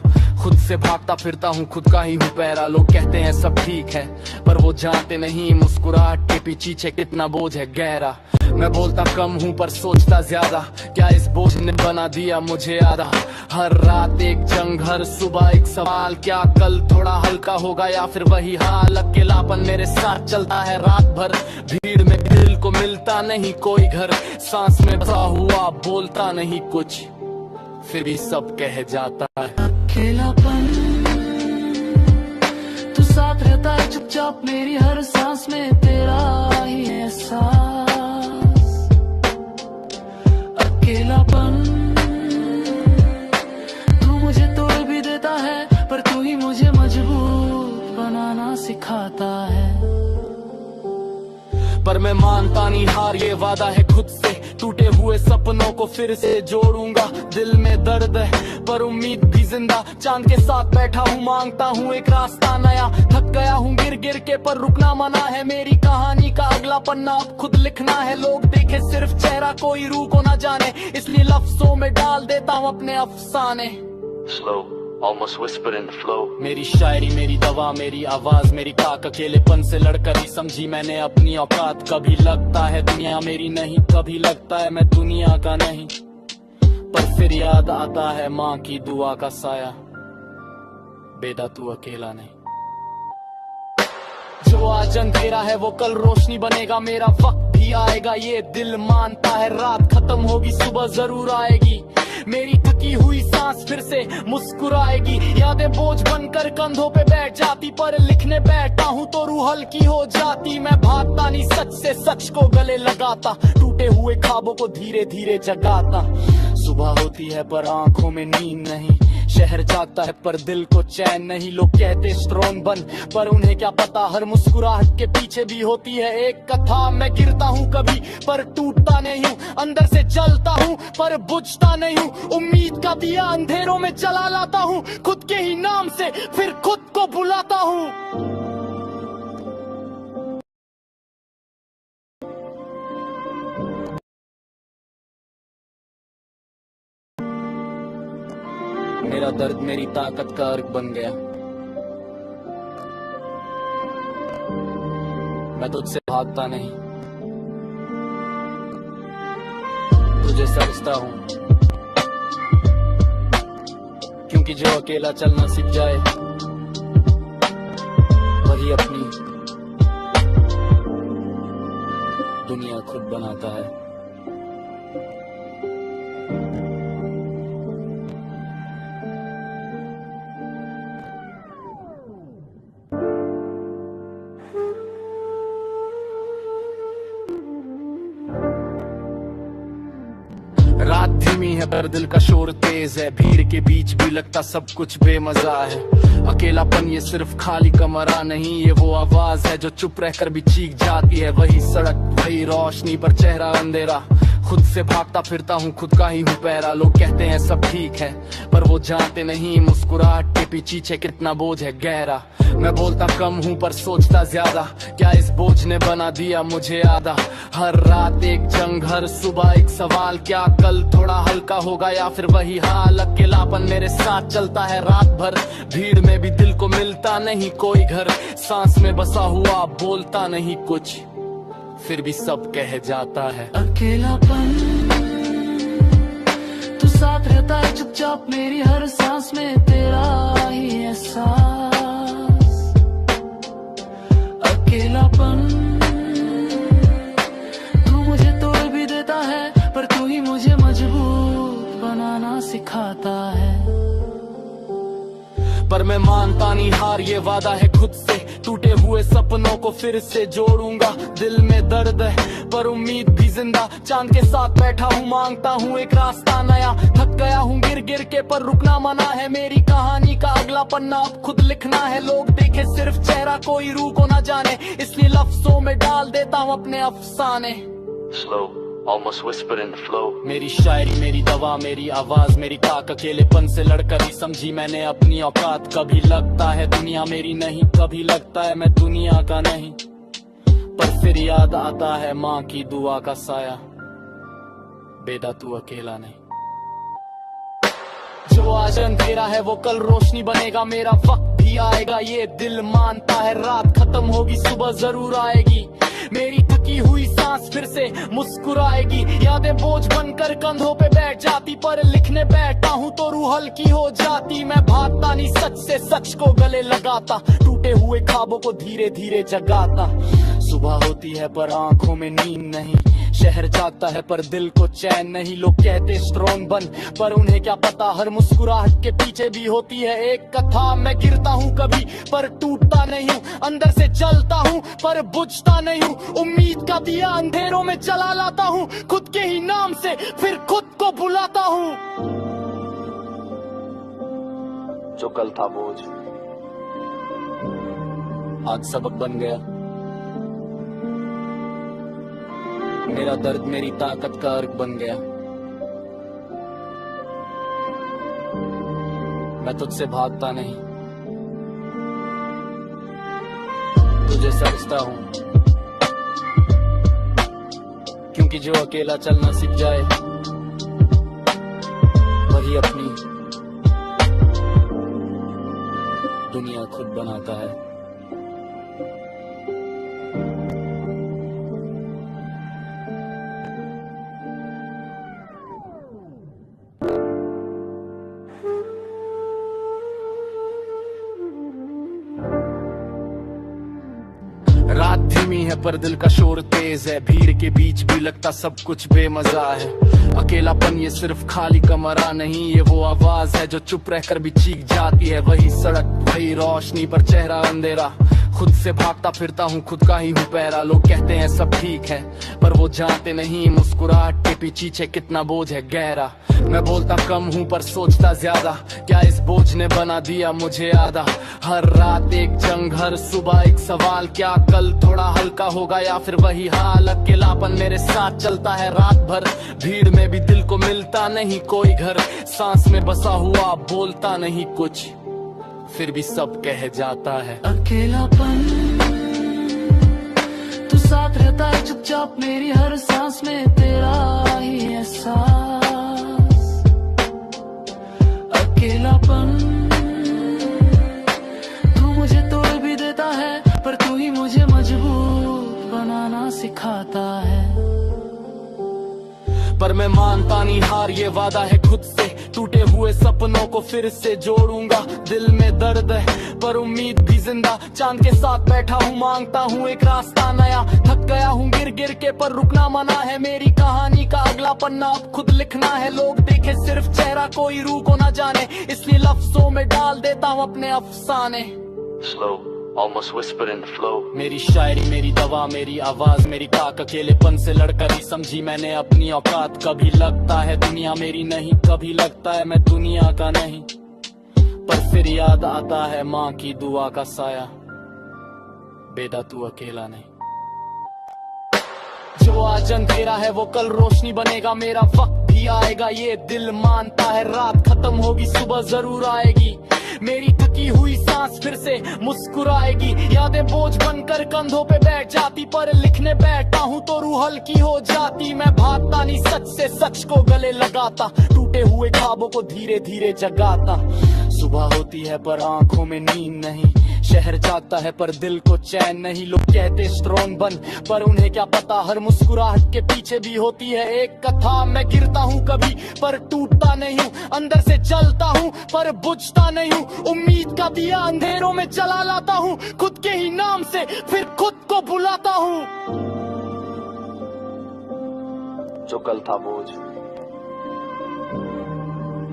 खुद से भागता फिरता हूँ, खुद का ही हूँ पैरा। लोग कहते हैं सब ठीक है पर वो जानते नहीं मुस्कुराहट के पीछे कितना बोझ है गहरा। मैं बोलता कम हूँ पर सोचता ज्यादा, क्या इस बोझ ने बना दिया मुझे आधा। हर रात एक जंग, हर सुबह एक सवाल, क्या कल थोड़ा हल्का होगा या फिर वही हाल। अकेलापन मेरे साथ चलता है रात भर, भीड़ में दिल को मिलता नहीं कोई घर। सांस में बसा हुआ बोलता नहीं कुछ, फिर भी सब कह जाता है अकेलापन। तू साथ रहता है चुपचाप मेरी हर सांस में, तेरा ही एहसास। अकेलापन तू मुझे तोड़ भी देता है, पर तू ही मुझे मजबूत बनाना सिखाता है। पर मैं मानता नहीं हार, ये वादा है खुद से, टूटे हुए सपनों को फिर से जोड़ूंगा। दिल में दर्द है पर उम्मीद भी जिंदा, चांद के साथ बैठा हूँ, मांगता हूँ एक रास्ता नया। थक गया हूँ गिर गिर के पर रुकना मना है, मेरी कहानी का अगला पन्ना अब खुद लिखना है। लोग देखे सिर्फ चेहरा, कोई रूह को ना जाने, इसलिए लफ्जों में डाल देता हूँ अपने अफसाने। Slow, almost whispered in the flow. मेरी शायरी मेरी दवा, मेरी आवाज मेरी ताक, अकेलेपन से लड़कर ही समझी मैंने अपनी औकात। कभी लगता है दुनिया मेरी नहीं, कभी लगता है मैं दुनिया का नहीं, पर फिर याद आता है माँ की दुआ का साया, बेटा तू अकेला नहीं। जो आज अंधेरा है वो कल रोशनी बनेगा, मेरा वक्त भी आएगा ये दिल मानता है। रात खत्म होगी सुबह जरूर आएगी, मेरी थकी हुई सांस फिर से मुस्कुराएगी। यादें बोझ बनकर कंधों पे बैठ जाती, पर लिखने बैठता हूँ तो रूह हल्की हो जाती। मैं भागता नहीं सच से, सच को गले लगाता, टूटे हुए ख्वाबों को धीरे धीरे जगाता। सुबह होती है पर आंखों में नींद नहीं, शहर जागता है पर दिल को चैन नहीं। लोग कहते स्ट्रॉन्ग बन, पर उन्हें क्या पता हर मुस्कुराहट के पीछे भी होती है एक कथा। मैं गिरता हूँ कभी पर टूटता नहीं हूँ, अंदर से जलता हूँ पर बुझता नहीं हूँ। उम्मीद का दिया अंधेरों में जला लाता हूँ, खुद के ही नाम से फिर खुद को बुलाता हूँ। मेरा दर्द मेरी ताकत का अर्क बन गया। मैं तुझसे भागता नहीं, तुझे समझता हूं, क्योंकि जो अकेला चलना सीख जाए वही अपनी दुनिया खुद बनाता है। रात धीमी है पर दिल का शोर तेज है, भीड़ के बीच भी लगता सब कुछ बेमजा है। अकेलापन ये सिर्फ खाली कमरा नहीं, ये वो आवाज है जो चुप रहकर भी चीख जाती है। वही सड़क, वही रोशनी पर चेहरा अंधेरा, खुद से भागता फिरता हूँ, खुद का ही हूँ पैरा। लोग कहते हैं सब ठीक है, पर वो जानते नहीं मुस्कुराहट के पीछे कितना बोझ है गहरा। मैं बोलता कम हूँ पर सोचता ज्यादा, क्या इस बोझ ने बना दिया मुझे आधा। हर रात एक जंग, हर सुबह एक सवाल, क्या कल थोड़ा हल्का होगा या फिर वही हाल। अकेलापन मेरे साथ चलता है रात भर, भीड़ में भी दिल को मिलता नहीं कोई घर। सांस में बसा हुआ बोलता नहीं कुछ, फिर भी सब कह जाता है। अकेलापन तू साथ रहता है चुपचाप मेरी हर सांस में, तेरा ही एहसास। अकेलापन तू मुझे तोड़ भी देता है, पर तू ही मुझे मजबूत बनाना सिखाता है। पर मैं मानता नहीं हार, ये वादा है खुद से, टूटे हुए सपनों को फिर से जोड़ूंगा। दिल में दर्द है पर उम्मीद भी जिंदा, चांद के साथ बैठा हूँ मांगता हूँ एक रास्ता नया। थक गया हूँ गिर गिर के पर रुकना मना है, मेरी कहानी का अगला पन्ना अब खुद लिखना है। लोग देखे सिर्फ चेहरा, कोई रूह को ना जाने, इसलिए लफ्जों में डाल देता हूँ अपने अफसाने। Slow, almost whisper in the flow. मेरी शायरी, मेरी दवा, मेरी आवाज, मेरी ताक, अकेलेपन से लड़कर ही समझी मैंने अपनी औकात। कभी लगता है दुनिया मेरी नहीं, कभी लगता है मैं दुनिया का नहीं, पर फिर याद आता है माँ की दुआ का साया, बेटा तू अकेला नहीं। जो आज अंधेरा है वो कल रोशनी बनेगा, मेरा वक्त भी आएगा ये दिल मानता है। रात खत्म होगी सुबह जरूर आएगी, मेरी थकी हुई सांस फिर से मुस्कुराएगी। यादें बोझ बनकर कंधों पे बैठ जाती, पर लिखने बैठता हूँ तो रूह हल्की हो जाती। मैं भागता नहीं सच से, सच को गले लगाता, टूटे हुए ख्वाबों को धीरे धीरे जगाता। सुबह होती है पर आंखों में नींद नहीं, शहर जागता है पर दिल को चैन नहीं। लोग कहते स्ट्रॉन्ग बन, पर उन्हें क्या पता हर मुस्कुराहट के पीछे भी होती है एक कथा। मैं गिरता हूँ कभी पर टूटता नहीं हूँ, अंदर से जलता हूँ पर बुझता नहीं हूँ। उम्मीद का दिया अंधेरों में जला लाता हूँ, खुद के ही नाम से फिर खुद को बुलाता हूँ। जो कल था बोझ आज सबक बन गया। मेरा दर्द मेरी ताकत का अर्क बन गया। मैं तुझसे भागता नहीं, तुझे समझता हूं, क्योंकि जो अकेला चलना सीख जाए वही अपनी दुनिया खुद बनाता है। रात धीमी है पर दिल का शोर तेज है, भीड़ के बीच भी लगता सब कुछ बेमजा है। अकेलापन ये सिर्फ खाली कमरा नहीं, ये वो आवाज है जो चुप रहकर भी चीख जाती है। वही सड़क, वही रोशनी पर चेहरा अंधेरा, खुद से भागता फिरता हूँ, खुद का ही हूँ पैरा। लोग कहते हैं सब ठीक है, पर वो जानते नहीं मुस्कुराहट के पीछे कितना बोझ है गहरा। मैं बोलता कम हूँ पर सोचता ज्यादा, क्या इस बोझ ने बना दिया मुझे आधा। हर रात एक जंग, हर सुबह एक सवाल, क्या कल थोड़ा हल्का होगा या फिर वही हाल। अकेलापन मेरे साथ चलता है रात भर, भीड़ में भी दिल को मिलता नहीं कोई घर। सांस में बसा हुआ बोलता नहीं कुछ, फिर भी सब कह जाता है। अकेलापन तू साथ रहता है चुपचाप मेरी हर सांस में, तेरा ही एहसास। अकेलापन तू मुझे तोड़ भी देता है, पर तू ही मुझे मजबूत बनाना सिखाता है। पर मैं मानता नहीं हार, ये वादा है खुद से, टूटे हुए सपनों को फिर से जोड़ूंगा। दिल में दर्द है पर उम्मीद भी जिंदा, चांद के साथ बैठा हूँ मांगता हूँ एक रास्ता नया। थक गया हूँ गिर गिर के पर रुकना मना है, मेरी कहानी का अगला पन्ना अब खुद लिखना है। लोग देखे सिर्फ चेहरा, कोई रूह को ना जाने, इसलिए लफ्जों में डाल देता हूँ अपने अफसाने। Slow, almost whisper in the flow. मेरी शायरी मेरी दवा मेरी आवाज मेरी ताक, अकेलेपन से लड़कर ही समझी मैंने अपनी औकात। कभी लगता है दुनिया मेरी नहीं, कभी लगता है मैं दुनिया का नहीं, पर फिर याद आता है माँ की दुआ का साया, बेटा तू अकेला नहीं। जो आज अंधेरा है वो कल रोशनी बनेगा, मेरा वक्त भी आएगा ये दिल मानता है। रात खत्म होगी सुबह जरूर आएगी, मेरी थकी हुई सांस फिर से मुस्कुराएगी। यादें बोझ बनकर कंधों पे बैठ जाती, पर लिखने बैठता हूँ तो रूह हल्की हो जाती। मैं भागता नहीं सच से, सच को गले लगाता, टूटे हुए ख्वाबों को धीरे धीरे जगाता। सुबह होती है पर आंखों में नींद नहीं, शहर जाता है पर दिल को चैन नहीं। लोग कहते स्ट्रॉन्ग बन, पर उन्हें क्या पता हर मुस्कुराहट के पीछे भी होती है एक कथा। मैं गिरता हूँ कभी पर टूटता नहीं हूँ, अंदर से जलता हूँ पर बुझता नहीं हूँ। उम्मीद का दिया अंधेरों में जला लाता हूँ, खुद के ही नाम से फिर खुद को बुलाता हूँ। जो कल था बोझ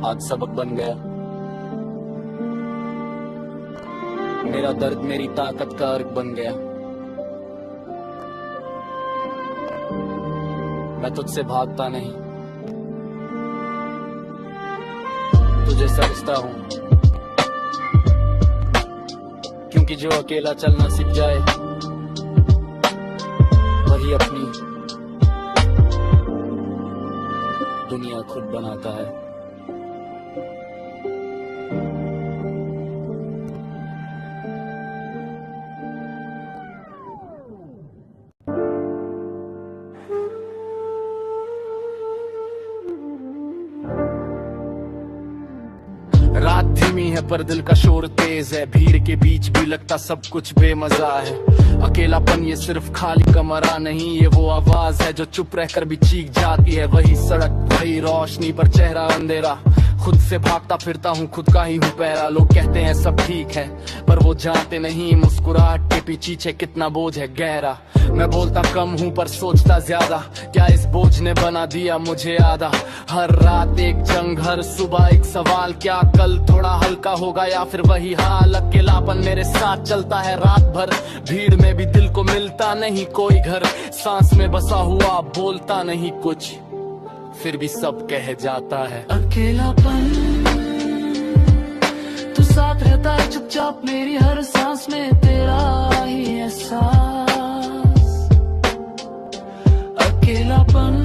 आज सबक बन गया, मेरा दर्द मेरी ताकत का अर्क बन गया। मैं तुझसे भागता नहीं, तुझे समझता हूँ, क्योंकि जो अकेला चलना सीख जाए वही अपनी दुनिया खुद बनाता है। रात धीमी है पर दिल का शोर तेज है, भीड़ के बीच भी लगता सब कुछ बेमजा है। अकेलापन ये सिर्फ खाली कमरा नहीं, ये वो आवाज है जो चुप रहकर भी चीख जाती है। वही सड़क वही रोशनी पर चेहरा अंधेरा, खुद से भागता फिरता हूँ खुद का ही हूँ पहरा। लोग कहते हैं सब ठीक है पर वो जानते नहीं मुस्कुराहट के पीछे कितना बोझ है गहरा। मैं बोलता कम हूँ पर सोचता ज्यादा, क्या इस बोझ ने बना दिया मुझे आधा। हर रात एक जंग, हर सुबह एक सवाल, क्या कल थोड़ा हल्का होगा या फिर वही हाल। अकेलापन मेरे साथ चलता है रात भर, भीड़ में भी दिल को मिलता नहीं कोई घर। सांस में बसा हुआ बोलता नहीं कुछ, फिर भी सब कह जाता है अकेलापन तू साथ रहता है चुपचाप मेरी हर सांस में, तेरा ही एहसास। अकेलापन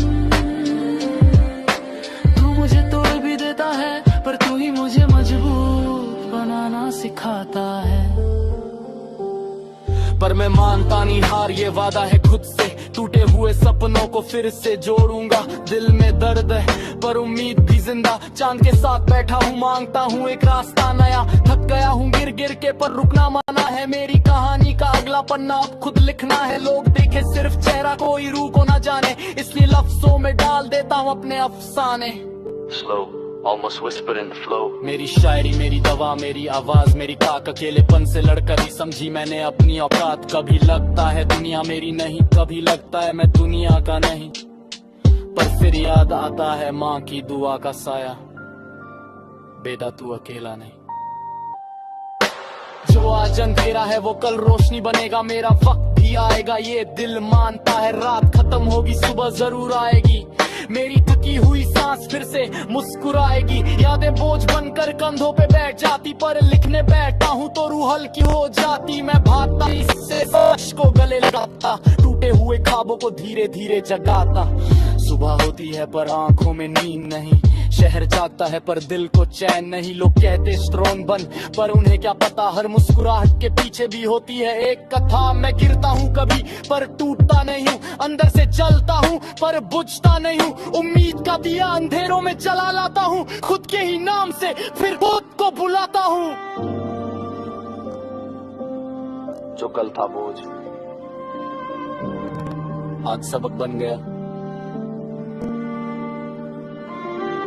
तू मुझे तोड़ भी देता है, पर तू ही मुझे मजबूत बनाना सिखाता है। पर मैं मानता नहीं हार, ये वादा है खुद से, टूटे हुए सपनों को फिर से जोड़ूंगा। दिल में दर्द है पर उम्मीद भी जिंदा, चांद के साथ बैठा हूँ मांगता हूँ एक रास्ता नया। थक गया हूँ गिर गिर के पर रुकना मना है, मेरी कहानी का अगला पन्ना अब खुद लिखना है। लोग देखे सिर्फ चेहरा, कोई रूह को ना जाने, इसलिए लफ्जों में डाल देता हूँ अपने अफसाने। Slow, almost whisper in the flow. मेरी शायरी मेरी दवा मेरी आवाज मेरी ताक, अकेलेपन से लड़कर ही समझी मैंने अपनी औकात। कभी लगता है दुनिया मेरी नहीं, कभी लगता है मैं दुनिया का नहीं, पर फिर याद आता है माँ की दुआ का साया, बेटा तू अकेला नहीं। जो आज अंधेरा है वो कल रोशनी बनेगा, मेरा वक्त भी आएगा ये दिल मानता है। रात खत्म होगी सुबह जरूर आएगी, मेरी थकी हुई सांस फिर से मुस्कुराएगी। यादें बोझ बनकर कंधों पे बैठ जाती, पर लिखने बैठता हूँ तो रूह हल्की हो जाती। मैं भागता इससे सच को गले लगाता, टूटे हुए ख्वाबों को धीरे धीरे जगाता। सुबह होती है पर आंखों में नींद नहीं, शहर जाता है पर दिल को चैन नहीं। लोग कहते स्ट्रॉन्ग बन, पर उन्हें क्या पता हर मुस्कुराहट के पीछे भी होती है एक कथा। मैं गिरता हूँ कभी पर टूटता नहीं हूँ, अंदर से जलता हूँ पर बुझता नहीं हूँ। उम्मीद का दिया अंधेरों में जला लाता हूँ, खुद के ही नाम से फिर खुद को बुलाता हूँ। जो कल था बोझ आज सबक बन गया।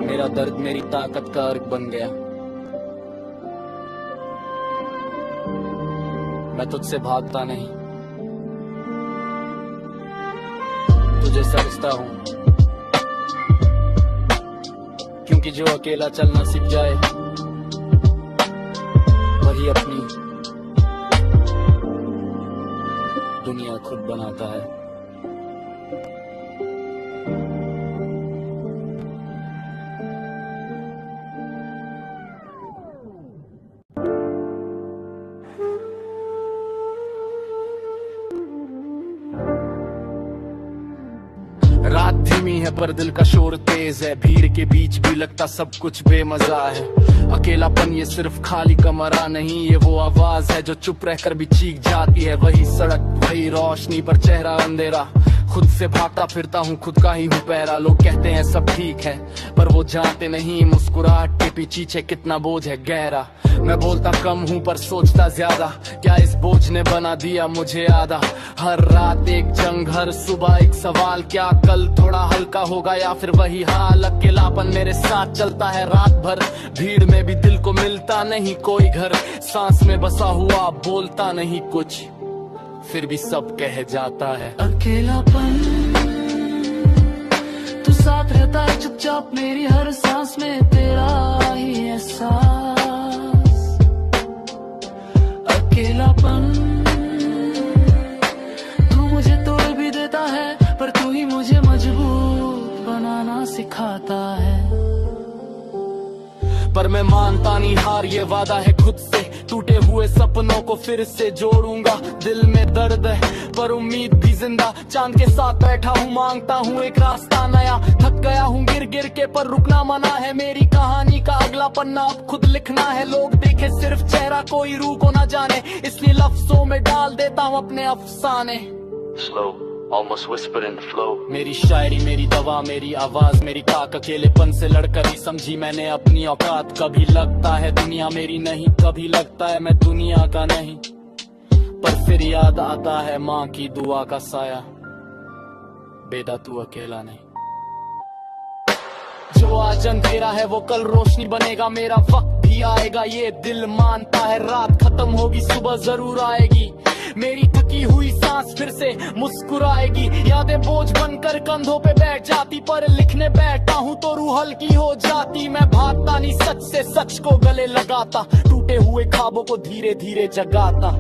मेरा दर्द मेरी ताकत का अर्क बन गया। मैं तुझसे भागता नहीं, तुझे समझता हूं, क्योंकि जो अकेला चलना सीख जाए वही अपनी दुनिया खुद बनाता है। रात धीमी है पर दिल का शोर तेज है, भीड़ के बीच भी लगता सब कुछ बेमजा है। अकेलापन ये सिर्फ खाली कमरा नहीं, ये वो आवाज है जो चुप रहकर भी चीख जाती है। वही सड़क वही रोशनी पर चेहरा अंधेरा, खुद से भागता फिरता हूँ, खुद का ही हूँ पैरा। लोग कहते हैं सब ठीक है पर वो जानते नहीं मुस्कुराहट के पीछे कितना बोझ है गहरा। मैं बोलता कम हूँ पर सोचता ज्यादा, क्या इस बोझ ने बना दिया मुझे आधा। हर रात एक जंग, हर सुबह एक सवाल, क्या कल थोड़ा हल्का होगा या फिर वही हाल। अकेलापन मेरे साथ चलता है रात भर, भीड़ में भी दिल को मिलता नहीं कोई घर। सांस में बसा हुआ बोलता नहीं कुछ, फिर भी सब कह जाता है अकेलापन। तू साथ रहता है चुपचाप मेरी हर सांस में, तेरा ही एहसास। अकेलापन तू मुझे तोड़ भी देता है, पर तू ही मुझे मजबूत बनाना सिखाता है। पर मैं मानता नहीं हार, ये वादा है खुद से, टूटे हुए सपनों को फिर से जोड़ूंगा। दिल में दर्द है पर उम्मीद भी जिंदा, चांद के साथ बैठा हूँ मांगता हूँ एक रास्ता नया। थक गया हूँ गिर गिर के पर रुकना मना है, मेरी कहानी का अगला पन्ना अब खुद लिखना है। लोग देखे सिर्फ चेहरा कोई रूह को न जाने, इसलिए लफ्जों में डाल देता हूँ अपने अफसाने। slow, almost whisper in the flow. मेरी शायरी मेरी दवा मेरी आवाज मेरी ताक, अकेलेपन से लड़कर ही समझी मैंने अपनी औकात। कभी लगता है दुनिया मेरी नहीं, कभी लगता है मैं दुनिया का नहीं, पर फिर याद आता है माँ की दुआ का साया, बेटा तू अकेला नहीं। जो आज अंधेरा है वो कल रोशनी बनेगा, मेरा वक्त भी आएगा ये दिल मानता है। रात खत्म होगी सुबह जरूर आएगी, मेरी थकी हुई सांस फिर से मुस्कुराएगी। यादें बोझ बनकर कंधों पे बैठ जाती, पर लिखने बैठता हूँ तो रूह हल्की हो जाती। मैं भागता नहीं सच से, सच को गले लगाता, टूटे हुए ख्वाबों को धीरे धीरे जगाता।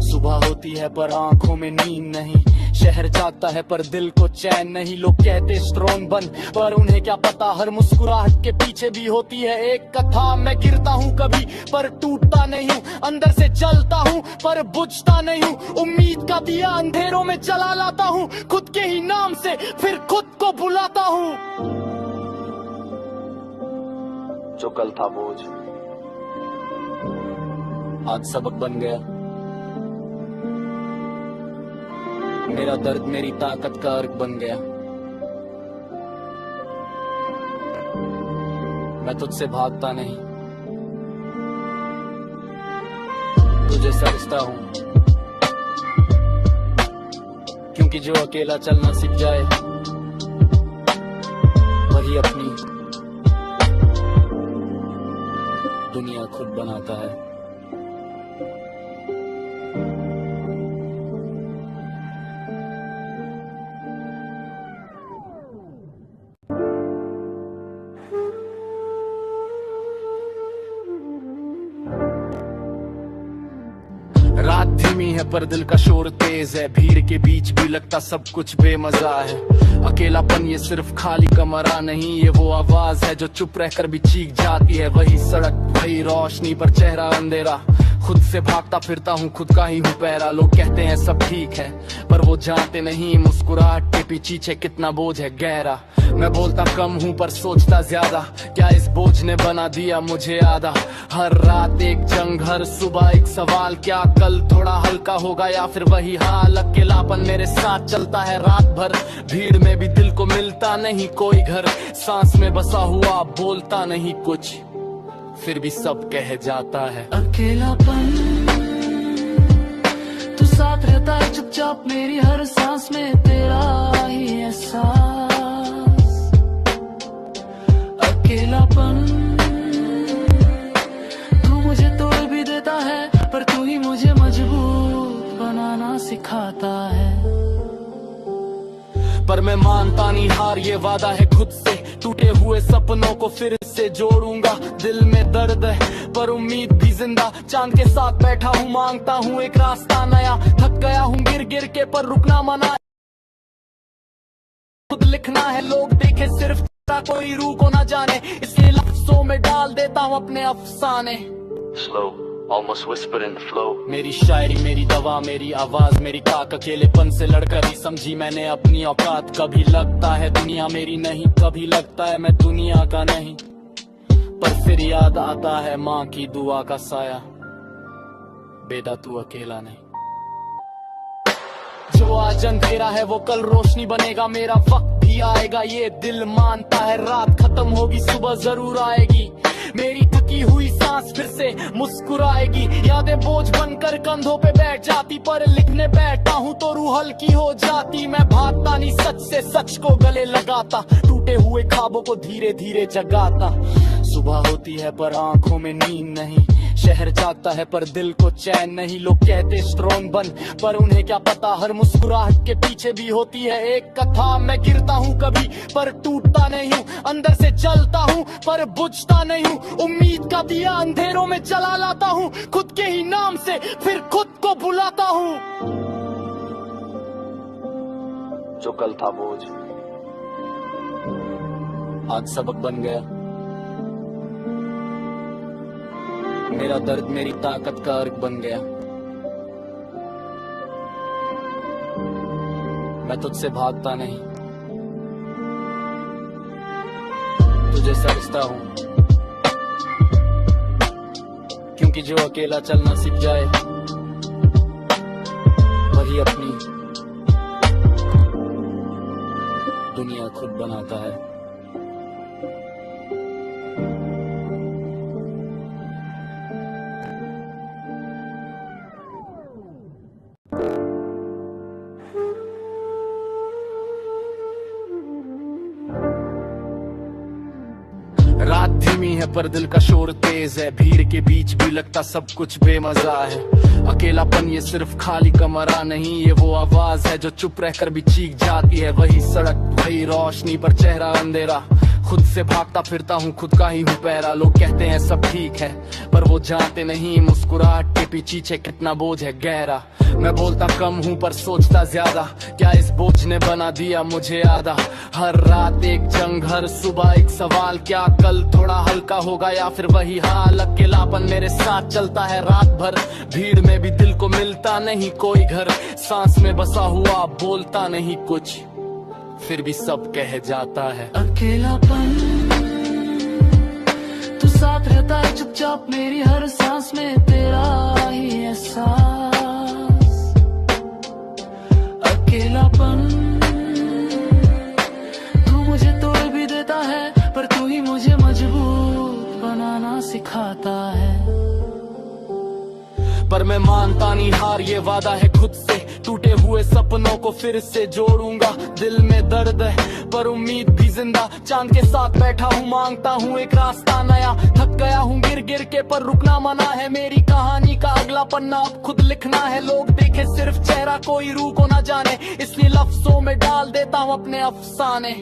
सुबह होती है पर आंखों में नींद नहीं, शहर जाता है पर दिल को चैन नहीं। लोग कहते स्ट्रॉन्ग बन, पर उन्हें क्या पता हर मुस्कुराहट के पीछे भी होती है एक कथा। मैं गिरता हूँ कभी पर टूटता नहीं हूँ, अंदर से जलता हूँ पर बुझता नहीं हूँ। उम्मीद का दिया अंधेरों में जला लाता हूँ, खुद के ही नाम से फिर खुद को बुलाता हूँ। जो कल था बोझ आज सबक बन गया। मेरा दर्द मेरी ताकत का अर्क बन गया। मैं तुझसे भागता नहीं, तुझे समझता हूं, क्योंकि जो अकेला चलना सीख जाए वही अपनी दुनिया खुद बनाता है। रात धीमी है पर दिल का शोर तेज है, भीड़ के बीच भी लगता सब कुछ बेमजा है। अकेलापन ये सिर्फ खाली कमरा नहीं, ये वो आवाज है जो चुप रहकर भी चीख जाती है। वही सड़क वही रोशनी पर चेहरा अंधेरा, खुद से भागता फिरता हूँ, खुद का ही हूँ पैरा। लोग कहते हैं सब ठीक है पर वो जानते नहीं मुस्कुराहट के पीछे कितना बोझ है गहरा। मैं बोलता कम हूँ पर सोचता ज्यादा, क्या इस बोझ ने बना दिया मुझे आधा। हर रात एक जंग, हर सुबह एक सवाल, क्या कल थोड़ा हल्का होगा या फिर वही हाल। अकेलापन मेरे साथ चलता है रात भर, भीड़ में भी दिल को मिलता नहीं कोई घर। सांस में बसा हुआ बोलता नहीं कुछ, फिर भी सब कह जाता है अकेलापन। तू साथ रहता है चुपचाप मेरी हर सांस में, तेरा ही एहसास। अकेलापन, तू मुझे तोड़ भी देता है पर तू ही मुझे मजबूत बनाना सिखाता है। पर मैं मानता नहीं हार, ये वादा है खुद से। टूटे हुए सपनों को फिर से जोड़ूंगा। दिल में दर्द है पर उम्मीद भी जिंदा। चांद के साथ बैठा हूँ, मांगता हूँ एक रास्ता नया। थक गया हूँ गिर गिर के पर रुकना मना। खुद लिखना है लोग देखे सिर्फ, कोई रूह को ना जाने। इसके लफ्जों में डाल देता हूँ अपने अफसाने। Slow, almost whisper in the flow. मेरी शायरी मेरी दवा, मेरी आवाज मेरी ताक। अकेलेपन से लड़कर ही समझी मैंने अपनी औकात। कभी लगता है दुनिया मेरी नहीं, कभी लगता है मैं दुनिया का नहीं। पर फिर याद आता है माँ की दुआ का साया, बेटा तू अकेला नहीं। जो आज अंधेरा है वो कल रोशनी बनेगा। मेरा वक्त भी आएगा ये दिल मानता है। रात खत्म होगी सुबह जरूर आएगी। मेरी थकी हुई सांस फिर से मुस्कुराएगी। यादें बोझ बनकर कंधों पे बैठ जाती, पर लिखने बैठता हूँ तो रूह हल्की हो जाती। मैं भागता नहीं सच से, सच को गले लगाता। टूटे हुए ख्वाबों को धीरे धीरे जगाता। सुबह होती है पर आंखों में नींद नहीं। शहर जागता है पर दिल को चैन नहीं। लोग कहते स्ट्रॉन्ग बन, पर उन्हें क्या पता हर मुस्कुराहट के पीछे भी होती है एक कथा। मैं गिरता हूँ कभी पर टूटता नहीं हूँ, अंदर से जलता हूँ पर बुझता नहीं हूँ। उम्मीद का दिया अंधेरों में जला लाता हूँ, खुद के ही नाम से फिर खुद को बुलाता हूँ। जो कल था बोझ आज सबक बन गया। मेरा दर्द मेरी ताकत का अर्क बन गया। मैं तुझसे भागता नहीं, तुझे सरसता हूँ। क्योंकि जो अकेला चलना सीख जाए वही अपनी दुनिया खुद बनाता है। रात धीमी है पर दिल का शोर तेज है। भीड़ के बीच भी लगता सब कुछ बेमजा है। अकेलापन ये सिर्फ खाली कमरा नहीं, ये वो आवाज है जो चुप रहकर भी चीख जाती है। वही सड़क वही रोशनी पर चेहरा अंधेरा। खुद से भागता फिरता हूँ, खुद का ही हूँ पहरा। लोग कहते हैं सब ठीक है पर वो जानते नहीं मुस्कुराहट के पीछे कितना बोझ है गहरा। मैं बोलता कम हूँ पर सोचता ज्यादा, क्या इस बोझ ने बना दिया मुझे आधा। हर रात एक जंग, हर सुबह एक सवाल, क्या कल थोड़ा हल्का होगा या फिर वही हाल। अकेलापन मेरे साथ चलता है रात भर, भीड़ में भी दिल को मिलता नहीं कोई घर। सांस में बसा हुआ बोलता नहीं कुछ, फिर भी सब कह जाता है अकेलापन। तू साथ रहता है चुपचाप मेरी हर सांस में, तेरा ही एहसास। अकेलापन, तू मुझे तोड़ भी देता है पर तू ही मुझे मजबूत बनाना सिखाता है। पर मैं मानता नहीं हार, ये वादा है खुद से। टूटे हुए सपनों को फिर से जोड़ूंगा। दिल में दर्द है पर उम्मीद भी जिंदा। चांद के साथ बैठा हूँ, मांगता हूँ एक रास्ता नया। थक गया हूँ गिर गिर के पर रुकना मना है। मेरी कहानी का अगला पन्ना अब खुद लिखना है। लोग देखे सिर्फ चेहरा, कोई रूह को ना जाने। इसलिए लफ्जों में डाल देता हूँ अपने अफसाने।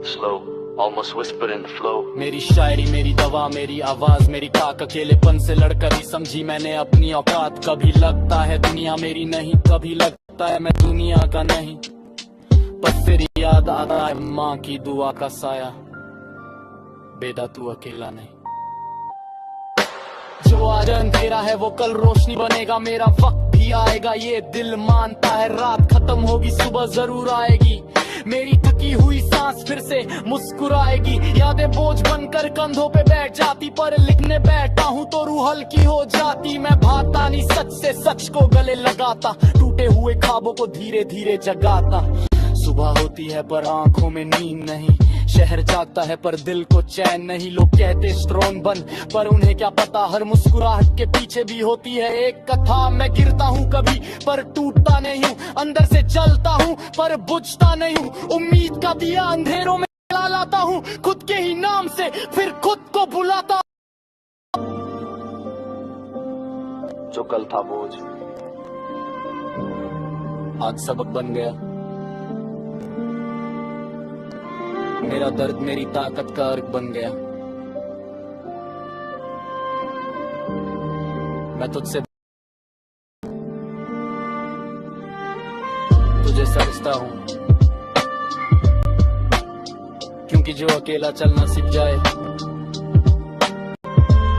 Slow, almost whisper in the flow. मेरी शायरी मेरी दवा, मेरी आवाज मेरी ताक। अकेलेपन से लड़कर ही समझी मैंने अपनी औकात। कभी लगता है दुनिया मेरी नहीं, कभी लगता है मैं दुनिया का नहीं। पर फिर याद आता है माँ की दुआ का साया, बेटा तू अकेला नहीं। जो आज अंधेरा है वो कल रोशनी बनेगा। मेरा वक्त भी आएगा ये दिल मानता है। रात खत्म होगी सुबह जरूर आएगी। मेरी थकी हुई सांस फिर से मुस्कुराएगी। यादें बोझ बनकर कंधों पे बैठ जाती, पर लिखने बैठा हूँ तो रूह हल्की हो जाती। मैं भागता नहीं सच से, सच को गले लगाता, टूटे हुए ख्वाबों को धीरे धीरे जगाता। सुबह होती है पर आंखों में नींद नहीं, शहर जागता है पर दिल को चैन नहीं। लोग कहते स्ट्रॉन्ग बन, पर उन्हें क्या पता हर मुस्कुराहट के पीछे भी होती है एक कथा। मैं गिरता हूँ कभी पर टूटता नहीं हूँ, अंदर से जलता हूँ पर बुझता नहीं हूँ। उम्मीद का दिया अंधेरों में जला लाता हूँ, खुद के ही नाम से फिर खुद को बुलाता। जो कल था बोझ आज सबक बन गया। मेरा दर्द मेरी ताकत का अर्क बन गया। मैं तुझसे तुझे समझता हूँ, क्योंकि जो अकेला चलना सीख जाए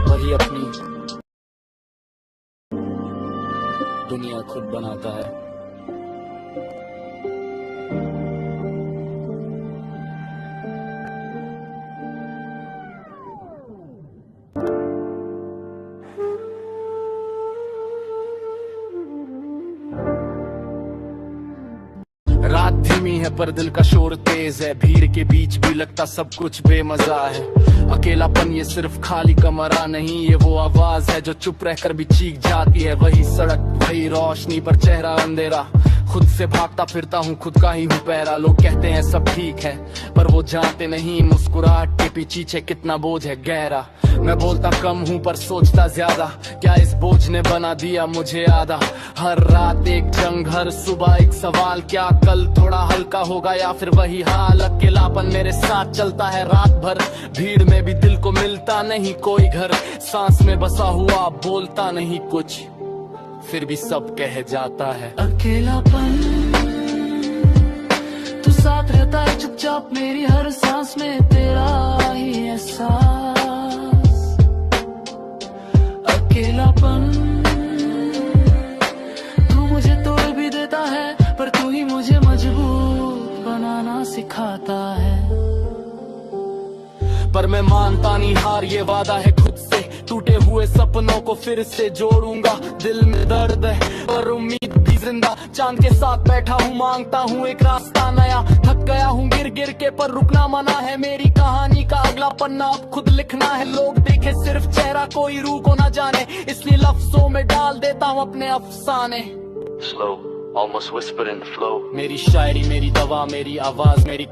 वही अपनी दुनिया खुद बनाता है। रात धीमी है पर दिल का शोर तेज है, भीड़ के बीच भी लगता सब कुछ बेमजा है। अकेलापन ये सिर्फ खाली कमरा नहीं, ये वो आवाज है जो चुप रहकर भी चीख जाती है। वही सड़क वही रोशनी पर चेहरा अंधेरा, खुद से भागता फिरता हूँ खुद का ही हूँ पैरा। लोग कहते हैं सब ठीक है पर वो जानते नहीं मुस्कुराहट के पीछे कितना बोझ है गहरा। मैं बोलता कम हूँ पर सोचता ज्यादा, क्या इस बोझ ने बना दिया मुझे आधा। हर रात एक जंग, हर सुबह एक सवाल, क्या कल थोड़ा हल्का होगा या फिर वही हाल। अकेलापन मेरे साथ चलता है रात भर, भीड़ में भी दिल को मिलता नहीं कोई घर। सांस में बसा हुआ बोलता नहीं कुछ, फिर भी सब कह जाता है अकेलापन। तू साथ रहता है चुपचाप मेरी हर सांस में, तेरा ही एहसास। अकेलापन तू मुझे तोड़ भी देता है, पर तू ही मुझे मजबूत बनाना सिखाता है। पर मैं मानता नहीं हार, ये वादा है खुद से, टूटे हुए सपनों को फिर से जोड़ूंगा। दिल में दर्द है और उम्मीद भी जिंदा, चांद के साथ बैठा हूँ मांगता हूँ एक रास्ता नया। थक गया हूँ गिर गिर के पर रुकना मना है, मेरी कहानी का अगला पन्ना अब खुद लिखना है। लोग देखे सिर्फ चेहरा कोई रूह को ना जाने, इसलिए लफ्जों में डाल देता हूँ अपने अफसाने। slow, almost whispered in flow. मेरी शायरी मेरी दवा मेरी आवाज मेरी